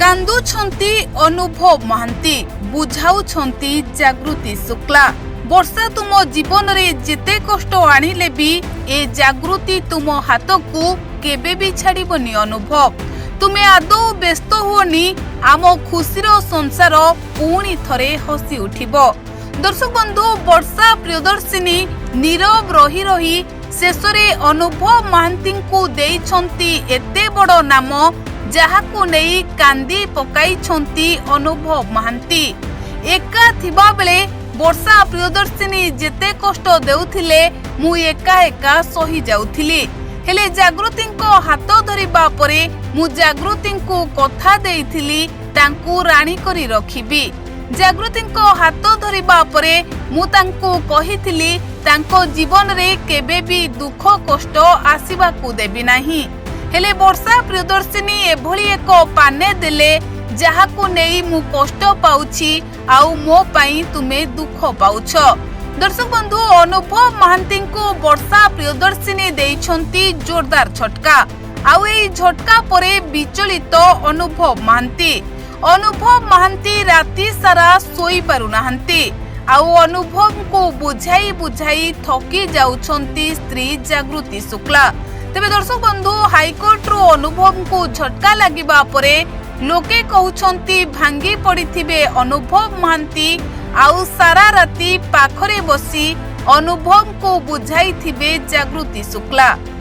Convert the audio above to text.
କାନ୍ଦୁଛନ୍ତି ଅନୁଭବ ମହାନ୍ତି, ବୁଝାଉଛନ୍ତି ଜାଗୃତି ଶୁକ୍ଲା। ବର୍ଷା ତୁମ ଜୀବନରେ ଯେତେ କଷ୍ଟ ଆଣିଲେ ବି ଏ ଜାଗୃତି ତୁମ ହାତକୁ କେବେ ବି ଛାଡ଼ିବନି ଅନୁଭବ। ତୁମେ ଆଦୌ ବ୍ୟସ୍ତ ହୁଅନି, ଆମ ଖୁସିର ସଂସାର ପୁଣି ଥରେ ହସି ଉଠିବ। ଦର୍ଶକ ବନ୍ଧୁ, ବର୍ଷା ପ୍ରିୟଦର୍ଶିନୀ ନୀରବ ରହି ରହି ଶେଷରେ ଅନୁଭବ ମହାନ୍ତିଙ୍କୁ ଦେଇଛନ୍ତି ଏତେ ବଡ଼ ନାମ, ଯାହାକୁ ନେଇ କାନ୍ଦି ପକାଇଛନ୍ତି ଅନୁଭବ ମହାନ୍ତି। ଏକା ଥିବା ବେଳେ ବର୍ଷା ପ୍ରିୟଦର୍ଶିନୀ ଯେତେ କଷ୍ଟ ଦେଉଥିଲେ ମୁଁ ଏକା ଏକା ସହି ଯାଉଥିଲି। ହେଲେ ଜାଗୃତିଙ୍କ ହାତ ଧରିବା ପରେ ମୁଁ ଜାଗୃତିଙ୍କୁ କଥା ଦେଇଥିଲି ତାଙ୍କୁ ରାଣୀ କରି ରଖିବି। ଜାଗୃତିଙ୍କ ହାତ ଧରିବା ପରେ ମୁଁ ତାଙ୍କୁ କହିଥିଲି ତାଙ୍କ ଜୀବନରେ କେବେ ବି ଦୁଃଖ କଷ୍ଟ ଆସିବାକୁ ଦେବି ନାହିଁ। ହେଲେ ବର୍ଷା ପ୍ରିୟଦର୍ଶିନୀ ଏଭଳି ଏକ ପାନେ ଦେଲେ ଯାହାକୁ ନେଇ ମୁଁ କଷ୍ଟ ପାଉଛି, ଆଉ ମୋ ପାଇଁ ତୁମେ ଦୁଃଖ ପାଉଛ। ଦର୍ଶକ ବନ୍ଧୁ, ଅନୁଭବ ମହାନ୍ତିଙ୍କୁ ବର୍ଷା ପ୍ରିୟଦର୍ଶିନୀ ଦେଇଛନ୍ତି ଜୋରଦାର ଝଟକା। ଆଉ ଏହି ଝଟକା ପରେ ବିଚଳିତ ଅନୁଭବ ମହାନ୍ତି। ଅନୁଭବ ମହାନ୍ତି ରାତି ସାରା ଶୋଇ ପାରୁନାହାନ୍ତି। ଆଉ ଅନୁଭବଙ୍କୁ ବୁଝାଇ ବୁଝାଇ ଥକି ଯାଉଛନ୍ତି ସ୍ତ୍ରୀ ଜାଗୃତି ଶୁକ୍ଲା। ତେବେ ଦର୍ଶକ ବନ୍ଧୁ, ହାଇକୋର୍ଟରୁ ଅନୁଭବଙ୍କୁ ଝଟକା ଲାଗିବା ପରେ ଲୋକେ କହୁଛନ୍ତି ଭାଙ୍ଗି ପଡ଼ିଥିବେ ଅନୁଭବ ମହାନ୍ତି, ଆଉ ସାରା ରାତି ପାଖରେ ବସି ଅନୁଭବଙ୍କୁ ବୁଝାଇଥିବେ ଜାଗୃତି ଶୁକ୍ଲା।